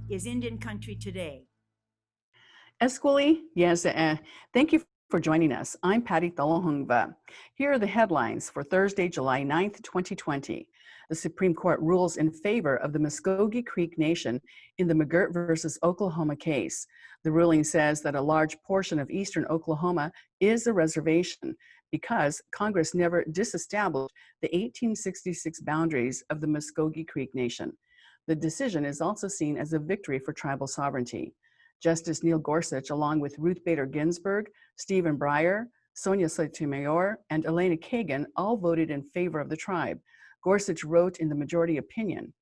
is Indian Country Today. Esquili, yes, thank you for joining us. I'm Patty Thalohungva. Here are the headlines for Thursday, July 9th, 2020. The Supreme Court rules in favor of the Muskogee Creek Nation in the McGirt versus Oklahoma case. The ruling says that a large portion of eastern Oklahoma is a reservation because Congress never disestablished the 1866 boundaries of the Muskogee Creek Nation. The decision is also seen as a victory for tribal sovereignty. Justice Neil Gorsuch, along with Ruth Bader Ginsburg, Stephen Breyer, Sonia Sotomayor, and Elena Kagan, all voted in favor of the tribe. Gorsuch wrote in the majority opinion,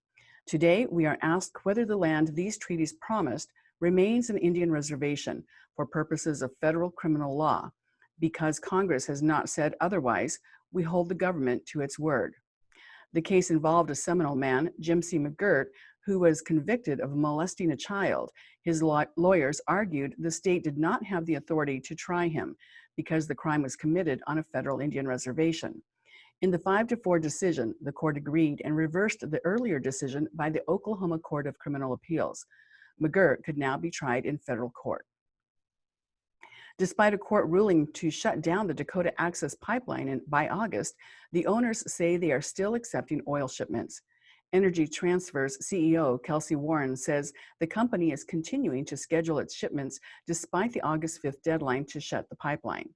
"Today, we are asked whether the land these treaties promised remains an Indian reservation for purposes of federal criminal law. Because Congress has not said otherwise, we hold the government to its word." The case involved a Seminole man, Jim C. McGirt, who was convicted of molesting a child. His lawyers argued the state did not have the authority to try him because the crime was committed on a federal Indian reservation. In the 5-4 decision, the court agreed and reversed the earlier decision by the Oklahoma Court of Criminal Appeals. McGirt could now be tried in federal court. Despite a court ruling to shut down the Dakota Access Pipeline by August, the owners say they are still accepting oil shipments. Energy Transfer's CEO, Kelsey Warren, says the company is continuing to schedule its shipments despite the August 5th deadline to shut the pipeline.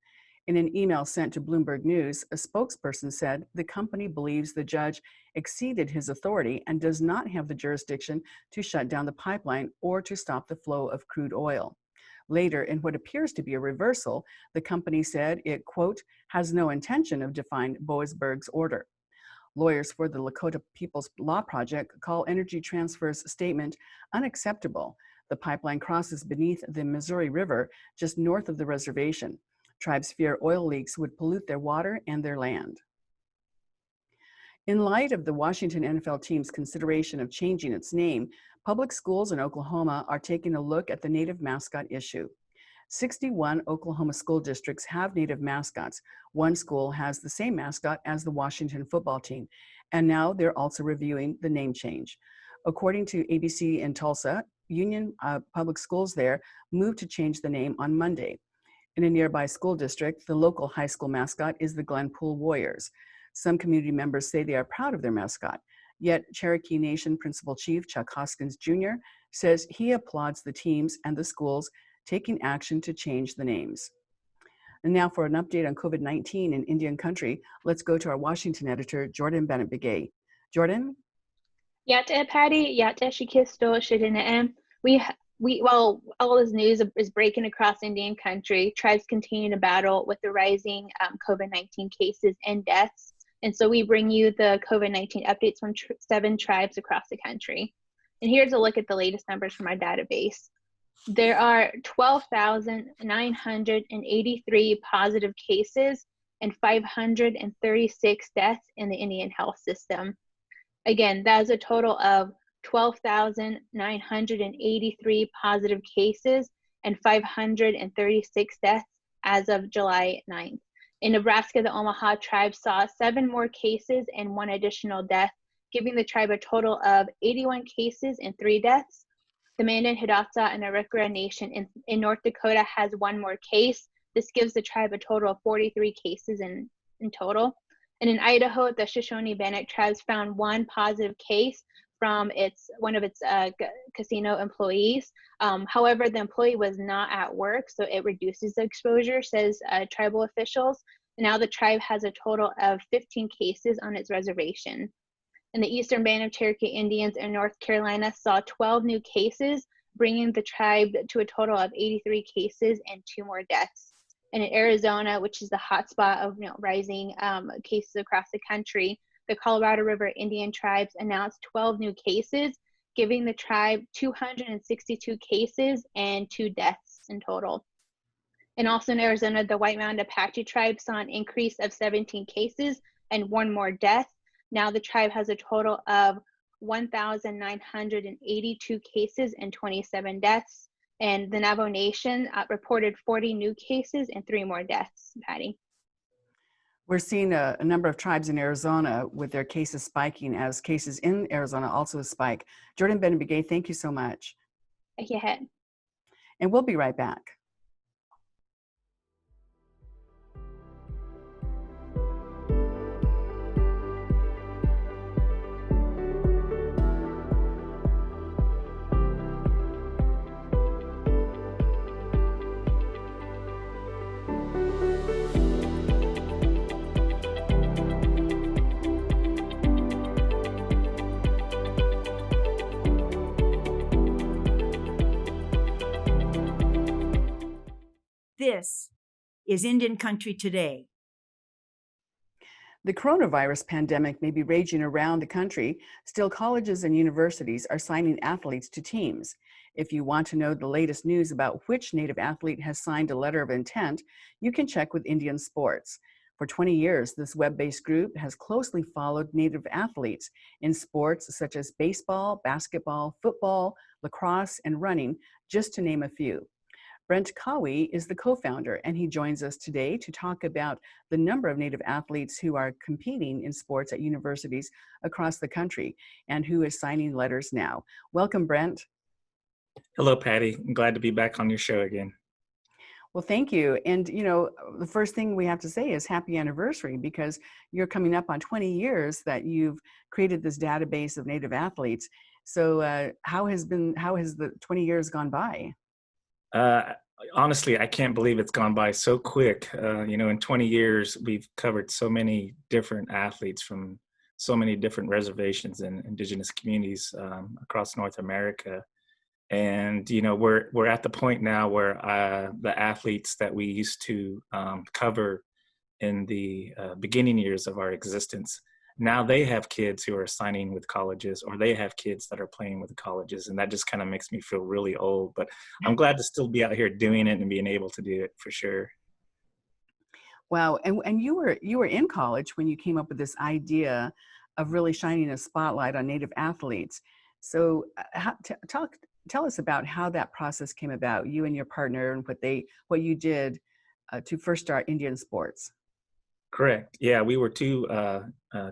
In an email sent to Bloomberg News, a spokesperson said the company believes the judge exceeded his authority and does not have the jurisdiction to shut down the pipeline or to stop the flow of crude oil. Later, in what appears to be a reversal, the company said it, quote, has no intention of defying Boasberg's order. Lawyers for the Lakota People's Law Project call Energy Transfer's statement unacceptable. The pipeline crosses beneath the Missouri River just north of the reservation. Tribes fear oil leaks would pollute their water and their land. In light of the Washington NFL team's consideration of changing its name, public schools in Oklahoma are taking a look at the native mascot issue. 61 Oklahoma school districts have native mascots. One school has the same mascot as the Washington football team, and now they're also reviewing the name change. According to ABC in Tulsa, Union Public Schools there moved to change the name on Monday. In a nearby school district, the local high school mascot is the Glenpool Warriors. Some community members say they are proud of their mascot, yet Cherokee Nation Principal Chief Chuck Hoskins Jr. says he applauds the teams and the schools taking action to change the names. And now for an update on COVID-19 in Indian Country, let's go to our Washington editor, Jordan Bennett-Begay. Jordan? Yate Patty, Yate Shikisto Shidinaem. While all this news is breaking across Indian Country, tribes continue to battle with the rising COVID-19 cases and deaths. And so we bring you the COVID-19 updates from 7 tribes across the country. And here's a look at the latest numbers from our database. There are 12,983 positive cases and 536 deaths in the Indian health system. Again, that is a total of 12,983 positive cases and 536 deaths as of July 9th. In Nebraska, the Omaha tribe saw 7 more cases and 1 additional death, giving the tribe a total of 81 cases and 3 deaths. The Mandan, Hidatsa, and Arikara Nation in North Dakota has 1 more case. This gives the tribe a total of 43 cases in total. And in Idaho, the Shoshone-Bannock tribes found 1 positive case from one of its casino employees. However, the employee was not at work, so it reduces the exposure, says tribal officials. Now the tribe has a total of 15 cases on its reservation. And the Eastern Band of Cherokee Indians in North Carolina saw 12 new cases, bringing the tribe to a total of 83 cases and 2 more deaths. And in Arizona, which is the hotspot of rising cases across the country, the Colorado River Indian tribes announced 12 new cases, giving the tribe 262 cases and 2 deaths in total. And also in Arizona, the White Mountain Apache tribe saw an increase of 17 cases and 1 more death. Now the tribe has a total of 1,982 cases and 27 deaths. And the Navajo Nation reported 40 new cases and 3 more deaths, Patty. We're seeing a number of tribes in Arizona with their cases spiking as cases in Arizona also spike. Jordan Bennett-Begay, thank you so much. ahead. And we'll be right back. This is Indian Country Today. The coronavirus pandemic may be raging around the country. Still, colleges and universities are signing athletes to teams. If you want to know the latest news about which Native athlete has signed a letter of intent, you can check with NDNsports. For 20 years, this web-based group has closely followed Native athletes in sports such as baseball, basketball, football, lacrosse, and running, just to name a few. Brent Cowie is the co-founder, and he joins us today to talk about the number of Native athletes who are competing in sports at universities across the country and who is signing letters now. Welcome, Brent. Hello, Patty. I'm glad to be back on your show again. Well, thank you. And, the first thing we have to say is happy anniversary, because you're coming up on 20 years that you've created this database of Native athletes. So how has the 20 years gone by? Honestly, I can't believe it's gone by so quick. In 20 years, we've covered so many different athletes from so many different reservations and indigenous communities across North America. And, we're at the point now where the athletes that we used to cover in the beginning years of our existence, now they have kids who are signing with colleges, or they have kids that are playing with colleges. And that just kind of makes me feel really old, but I'm glad to still be out here doing it and being able to do it for sure. Wow. And you were in college when you came up with this idea of really shining a spotlight on Native athletes. So tell us about how that process came about, you and your partner, and what you did to first start NDNsports. Correct. Yeah, we were two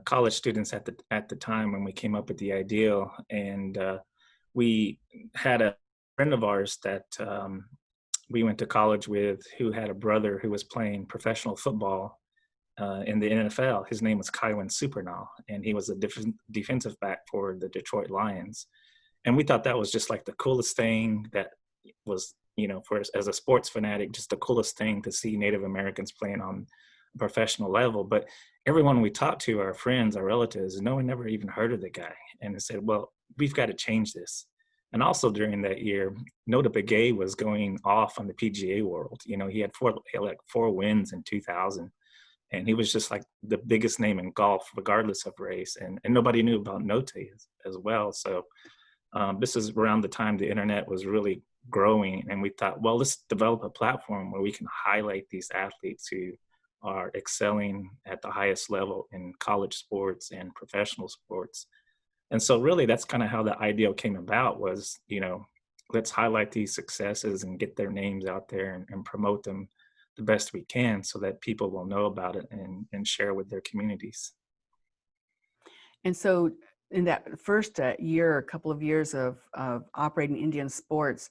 college students at the time when we came up with the ideal, and we had a friend of ours that we went to college with who had a brother who was playing professional football in the NFL. His name was Kywin Supernall, and he was a defensive back for the Detroit Lions. And we thought that was just like the coolest thing. That was, for us as a sports fanatic, just the coolest thing to see Native Americans playing on a professional level. But everyone we talked to, our friends, our relatives, no one ever even heard of the guy. And they said, well, we've got to change this. And also during that year, Nota Begay was going off on the PGA world. He had four wins in 2000. And he was just like the biggest name in golf, regardless of race. And nobody knew about Nota as well. So this is around the time the internet was really growing. And we thought, well, let's develop a platform where we can highlight these athletes who are excelling at the highest level in college sports and professional sports. And so really that's kind of how the idea came about was, let's highlight these successes and get their names out there and promote them the best we can so that people will know about it and share with their communities. And so in that first year, a couple of years of operating NDNsports,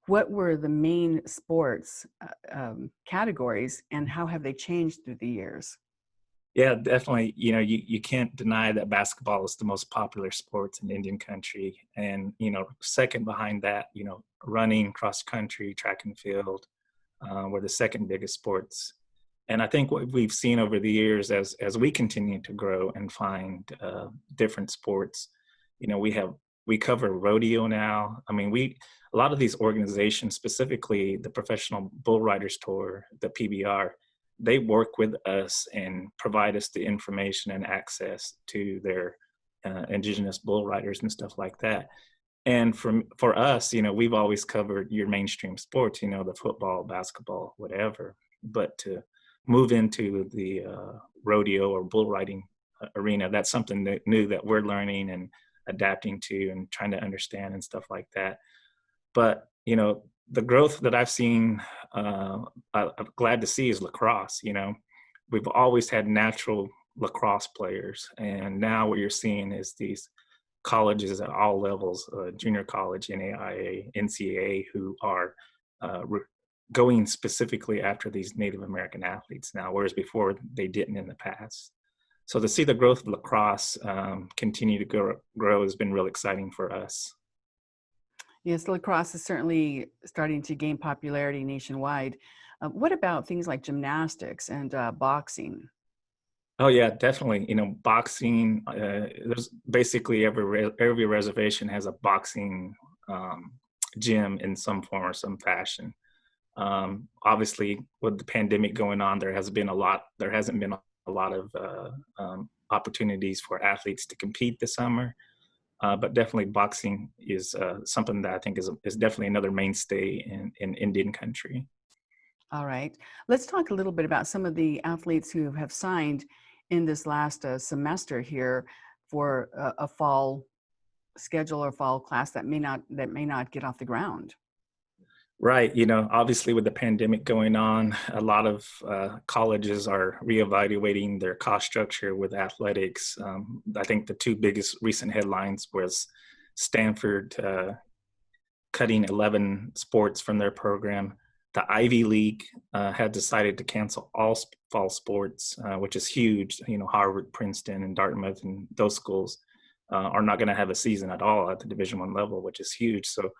what were the main sports categories, and how have they changed through the years? Yeah, definitely. You can't deny that basketball is the most popular sports in Indian country. And, second behind that, running, cross country, track and field were the second biggest sports. And I think what we've seen over the years as we continue to grow and find different sports, we cover rodeo now. I mean, a lot of these organizations, specifically the Professional Bull Riders Tour, the PBR, they work with us and provide us the information and access to their indigenous bull riders and stuff like that. And for us, we've always covered your mainstream sports, the football, basketball, whatever. But to move into the rodeo or bull riding arena, that's something new that we're learning and adapting to and trying to understand and stuff like that. But, the growth that I've seen, I'm glad to see, is lacrosse. We've always had natural lacrosse players. And now what you're seeing is these colleges at all levels, junior college, NAIA, NCAA, who are going specifically after these Native American athletes now, whereas before they didn't in the past. So to see the growth of lacrosse continue to grow has been real exciting for us. Yes, lacrosse is certainly starting to gain popularity nationwide. What about things like gymnastics and boxing? Oh yeah, definitely. You know, boxing. There's basically every reservation has a boxing gym in some form or some fashion. Obviously, with the pandemic going on, there hasn't been a lot of opportunities for athletes to compete this summer. But definitely, boxing is something that I think is definitely another mainstay in Indian country. All right. Let's talk a little bit about some of the athletes who have signed in this last semester here for a fall schedule or fall class that may not get off the ground. Right. You know, obviously with the pandemic going on, a lot of colleges are reevaluating their cost structure with athletics. I think the two biggest recent headlines was Stanford cutting 11 sports from their program. The Ivy League had decided to cancel all fall sports, which is huge. You know, Harvard, Princeton, and Dartmouth, and those schools are not going to have a season at all at the Division I level, which is huge. So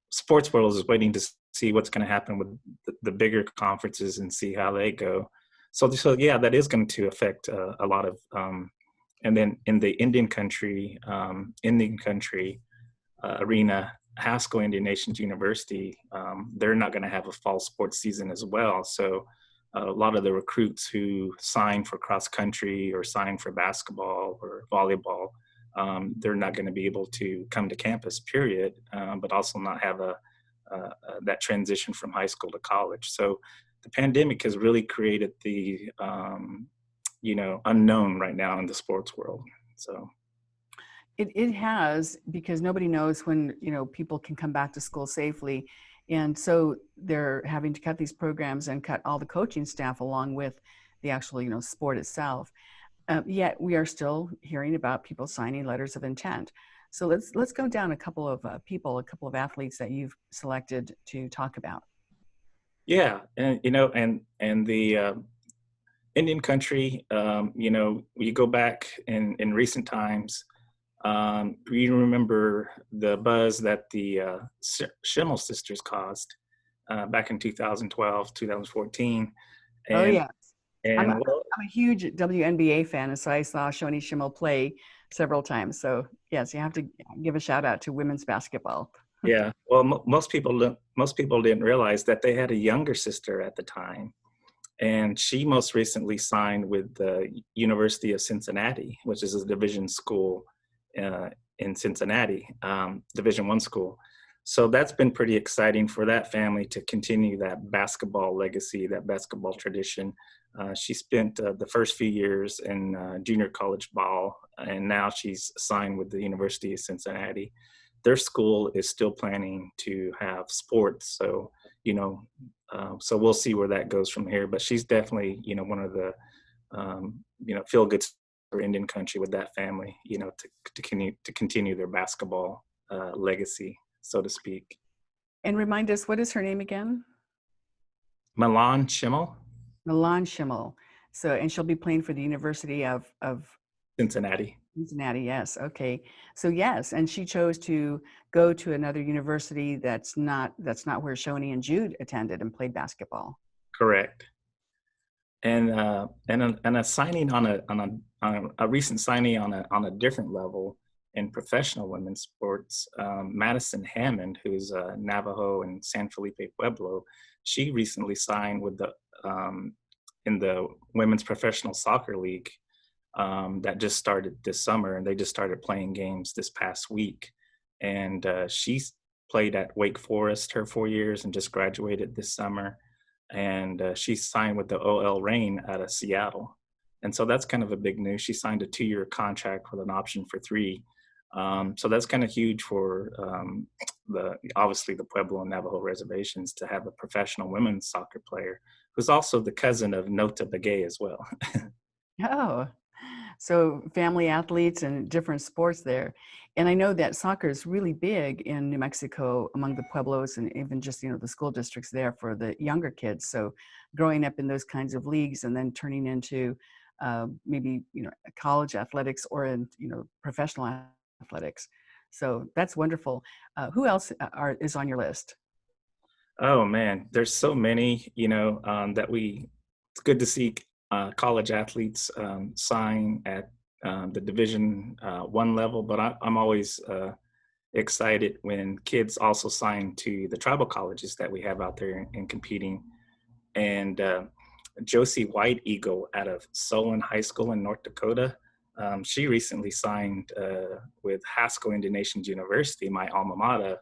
sports world is waiting to see what's going to happen with the bigger conferences and see how they go. So yeah, that is going to affect a lot of. And then in the Indian country arena, Haskell Indian Nations University, they're not going to have a fall sports season as well. So a lot of the recruits who sign for cross country or sign for basketball or volleyball, they're not going to be able to come to campus, period, but also not have that transition from high school to college. So the pandemic has really created the unknown right now in the sports world. So. It has, because nobody knows when, people can come back to school safely. And so they're having to cut these programs and cut all the coaching staff along with the actual, sport itself. Yet we are still hearing about people signing letters of intent. So let's go down a couple of athletes that you've selected to talk about. Yeah, and the Indian country, you go back in recent times. You remember the buzz that the Chimel sisters caused back in 2012, 2014. And, oh, yeah. And I'm a huge WNBA fan, and so I saw Shoni Chimel play several times. So yes, you have to give a shout out to women's basketball. Yeah, well, most people didn't realize that they had a younger sister at the time, and she most recently signed with the University of Cincinnati, which is a division school in Cincinnati, Division I school. So that's been pretty exciting for that family to continue that basketball legacy, that basketball tradition. She spent the first few years in junior college ball, and now she's signed with the University of Cincinnati. Their school is still planning to have sports, so so we'll see where that goes from here. But she's definitely one of the feel good for Indian country with that family, to continue their basketball legacy, so to speak. And remind us, what is her name again? Milan Chimel. Milan Chimel. So, and she'll be playing for the University of Cincinnati. Cincinnati, yes. Okay. So yes, and she chose to go to another university that's not where Shoni and Jude attended and played basketball. Correct. And a signing on a recent signing on a different level in professional women's sports, Madison Hammond, who's Navajo and San Felipe Pueblo, she recently signed with in the Women's Professional Soccer League that just started this summer, and they just started playing games this past week. And she's played at Wake Forest her 4 years and just graduated this summer. And she signed with the OL Reign out of Seattle. And so that's kind of a big news. She signed a 2-year contract with an option for 3. So that's kind of huge for obviously the Pueblo and Navajo reservations to have a professional women's soccer player who's also the cousin of Nota Begay as well. Oh, So family athletes and different sports there. And I know that soccer is really big in New Mexico among the pueblos and even just, the school districts there for the younger kids. So growing up in those kinds of leagues and then turning into maybe, college athletics or in, professional athletics. So that's wonderful. Who else is on your list? Oh man, there's so many, it's good to see college athletes sign at the Division One level, but I'm always excited when kids also sign to the tribal colleges that we have out there and competing. And Josie White Eagle out of Solon High School in North Dakota, she recently signed with Haskell Indian Nations University, my alma mater,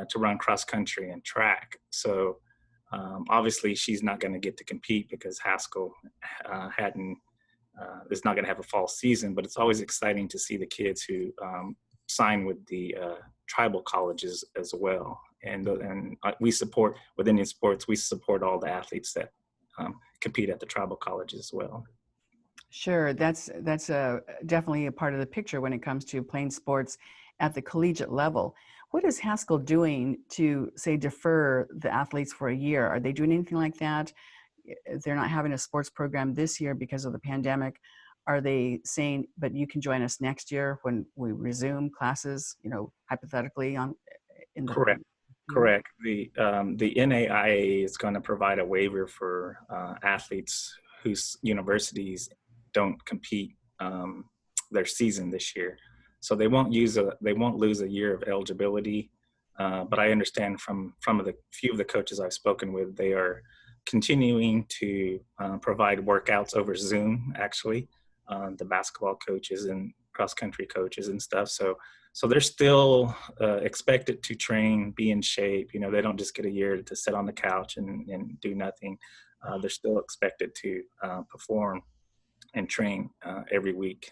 to run cross country and track. So obviously she's not going to get to compete because Haskell is not going to have a fall season, but it's always exciting to see the kids who sign with the tribal colleges as well. And we support, with NDNsports, we support all the athletes that compete at the tribal colleges as well. Sure, that's definitely a part of the picture when it comes to playing sports at the collegiate level. What is Haskell doing to, say, defer the athletes for a year? Are they doing anything like that? They're not having a sports program this year because of the pandemic. Are they saying, but you can join us next year when we resume classes, hypothetically in the Correct. year? Correct. The NAIA is going to provide a waiver for athletes whose universities don't compete their season this year, so they won't lose a year of eligibility. But I understand from the few of the coaches I've spoken with, they are continuing to provide workouts over Zoom. Actually, the basketball coaches and cross country coaches and stuff. So they're still expected to train, be in shape. They don't just get a year to sit on the couch and do nothing. They're still expected to perform and train every week.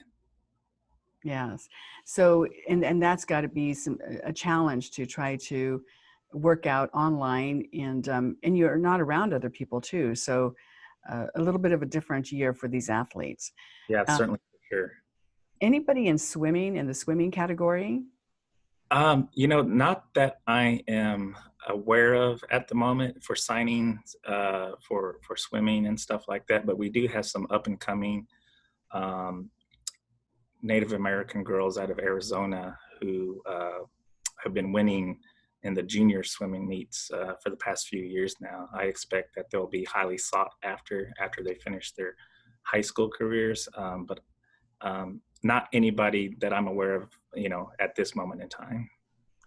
Yes. So, and that's got to be a challenge to try to work out online, and you're not around other people too. So, a little bit of a different year for these athletes. Yeah, Um, certainly for sure. Anybody in swimming, in the swimming category? Not that I am aware of at the moment for signings for swimming and stuff like that, but we do have some up and coming Native American girls out of Arizona who have been winning in the junior swimming meets for the past few years now. I expect that they'll be highly sought after they finish their high school careers, but not anybody that I'm aware of, at this moment in time.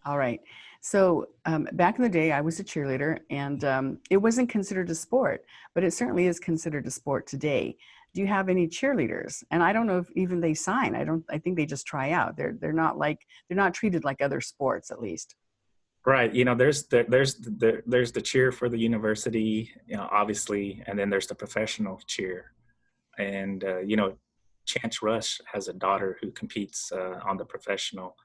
All right. So back in the day, I was a cheerleader, and it wasn't considered a sport, but it certainly is considered a sport today. Do you have any cheerleaders? And I don't know if even they sign. I think they just try out. They're not treated like other sports, at least. Right. There's the cheer for the university, obviously, and then there's the professional cheer. And Chance Rush has a daughter who competes on the professional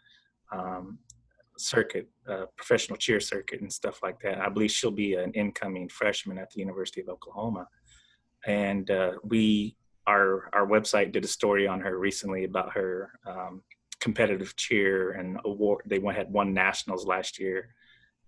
circuit, professional cheer circuit and stuff like that. I believe she'll be an incoming freshman at the University of Oklahoma. And our website did a story on her recently about her competitive cheer and award. They had won nationals last year,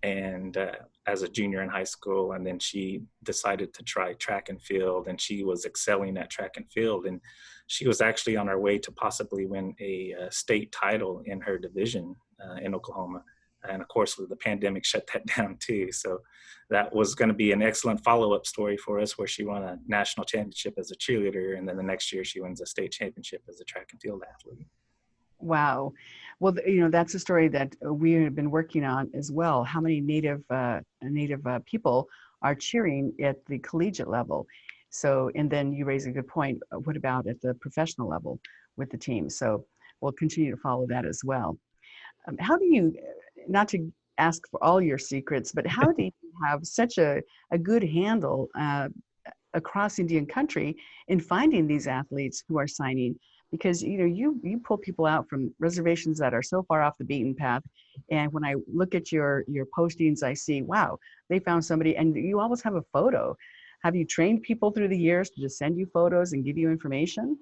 and as a junior in high school, and then she decided to try track and field, and she was excelling at track and field, and she was actually on her way to possibly win a state title in her division in Oklahoma. And of course, the pandemic shut that down too. So that was going to be an excellent follow-up story for us, where she won a national championship as a cheerleader, and then the next year she wins a state championship as a track and field athlete. Wow. Well, that's a story that we have been working on as well. How many Native people are cheering at the collegiate level? So, and then you raise a good point. What about at the professional level with the team? So we'll continue to follow that as well. How do you, not to ask for all your secrets, but how do you have such a good handle across Indian country in finding these athletes who are signing? Because you pull people out from reservations that are so far off the beaten path, and when I look at your postings, I see, wow, they found somebody, and you always have a photo. Have you trained people through the years to just send you photos and give you information?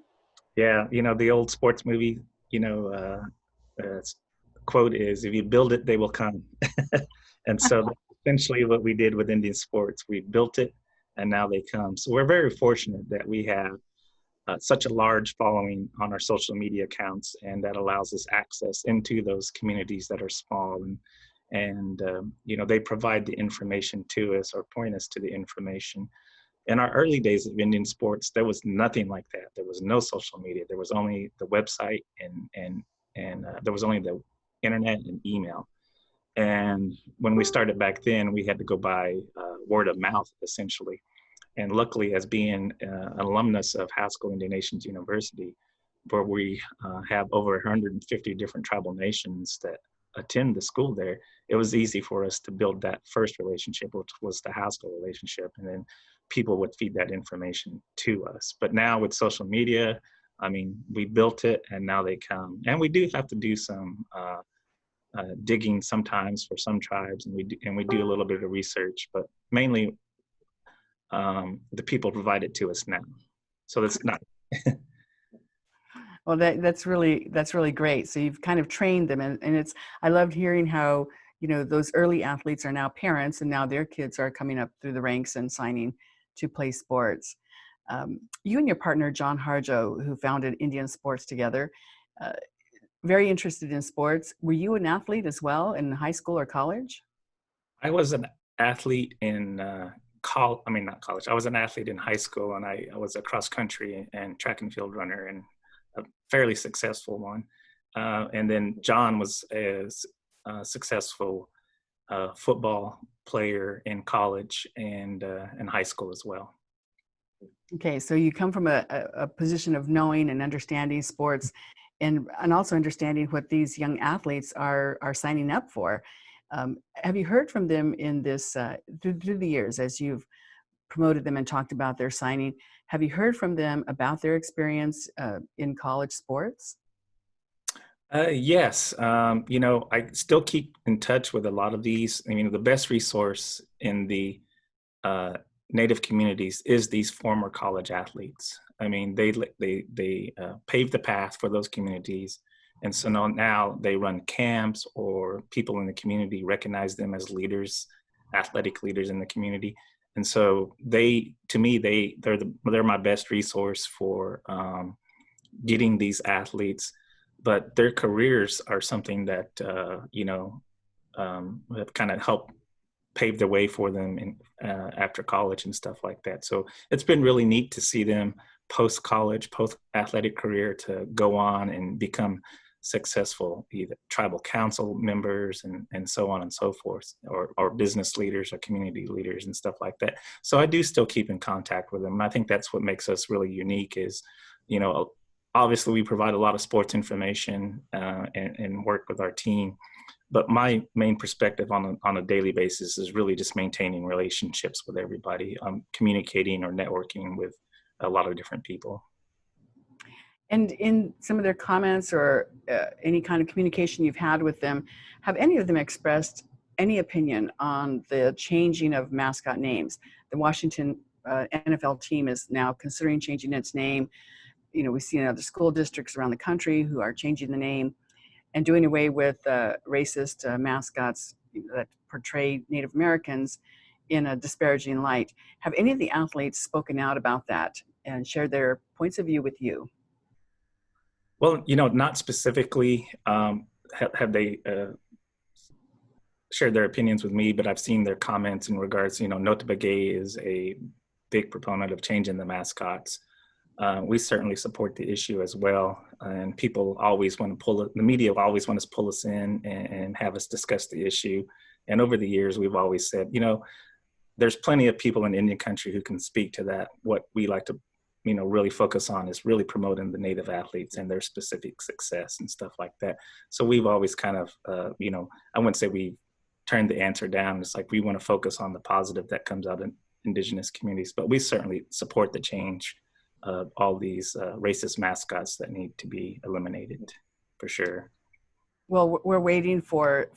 Yeah, the old sports movie, quote is, if you build it, they will come. And so that's essentially what we did with Indian sports. We built it and now they come. So we're very fortunate that we have such a large following on our social media accounts, and that allows us access into those communities that are small, and they provide the information to us or point us to the information. In our early days of Indian sports, there was nothing like that. There was no social media. There was only the website, and there was only the internet and email. And when we started back then, we had to go by word of mouth, essentially. And luckily, as being an alumnus of Haskell Indian Nations University, where we have over 150 different tribal nations that attend the school there, it was easy for us to build that first relationship, which was the Haskell relationship. And then people would feed that information to us. But now with social media, I mean, we built it and now they come. And we do have to do some digging sometimes for some tribes, and we do a little bit of research, but mainly the people provide it to us now. So that's not. Well, that's really great. So you've kind of trained them, and I loved hearing how those early athletes are now parents, and now their kids are coming up through the ranks and signing to play sports. You and your partner John Harjo, who founded Indian Sports together, very interested in sports. Were you an athlete as well in high school or college? I was an athlete in not college. I was an athlete in high school, and I was a cross country and track and field runner, and a fairly successful one. And then John was a successful football player in college and in high school as well. Okay, so you come from a position of knowing and understanding sports, and also understanding what these young athletes are signing up for. Have you heard from them in this through the years as you've promoted them and talked about their signing? Have you heard from them about their experience in college sports? Yes. I still keep in touch with a lot of these. I mean, the best resource in the Native communities is these former college athletes. I mean, they paved the path for those communities. And so now they run camps, or people in the community recognize them as leaders, athletic leaders in the community. And so to me, they're my best resource for getting these athletes. But their careers are something that have kind of helped pave the way for them after college and stuff like that. So it's been really neat to see them post-college, post-athletic career, to go on and become successful, either tribal council members and so on and so forth, or business leaders or community leaders and stuff like that. So I do still keep in contact with them. And I think that's what makes us really unique is, obviously we provide a lot of sports information and work with our team. But my main perspective on a daily basis is really just maintaining relationships with everybody, communicating or networking with a lot of different people. And in some of their comments or any kind of communication you've had with them, have any of them expressed any opinion on the changing of mascot names? The Washington NFL team is now considering changing its name. We see in other school districts around the country who are changing the name and doing away with racist mascots that portray Native Americans in a disparaging light. Have any of the athletes spoken out about that and shared their points of view with you? Well, not specifically have they shared their opinions with me, but I've seen their comments in regards, Nota Begay is a big proponent of changing the mascots. We certainly support the issue as well. And people always want to the media always want to pull us in and have us discuss the issue. And over the years, we've always said, there's plenty of people in Indian country who can speak to that. What we like to, really focus on is really promoting the Native athletes and their specific success and stuff like that. So we've always kind of, I wouldn't say we turned the answer down. It's like we want to focus on the positive that comes out in Indigenous communities, but we certainly support the change of all these racist mascots that need to be eliminated, for sure. Well, we're waiting for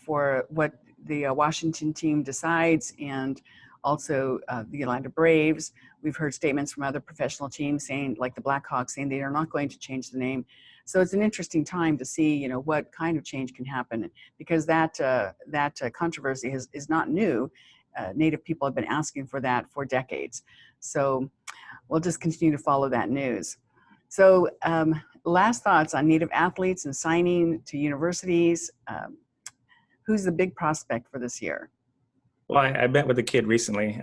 what the Washington team decides, and also the Atlanta Braves. We've heard statements from other professional teams saying, like the Blackhawks, saying they are not going to change the name. So it's an interesting time to see, what kind of change can happen, because that controversy is not new. Native people have been asking for that for decades. So we'll just continue to follow that news. So last thoughts on Native athletes and signing to universities. Who's the big prospect for this year? Well, I met with a kid recently.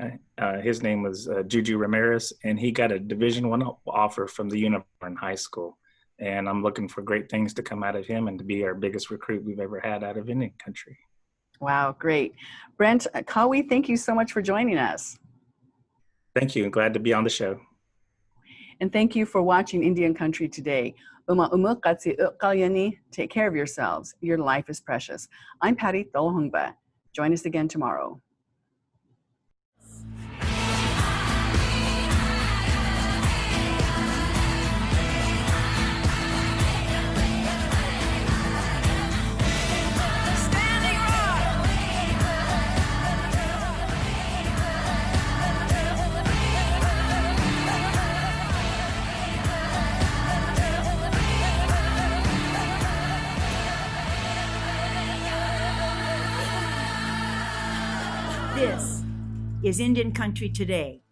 His name was Juju Ramirez, and he got a Division I offer from the Unicorn High School. And I'm looking for great things to come out of him and to be our biggest recruit we've ever had out of Indian country. Wow, great. Brent Kawi, thank you so much for joining us. Thank you. Glad to be on the show. And thank you for watching Indian Country Today. Take care of yourselves. Your life is precious. I'm Patty Tolhungba. Join us again tomorrow. This is Indian Country Today.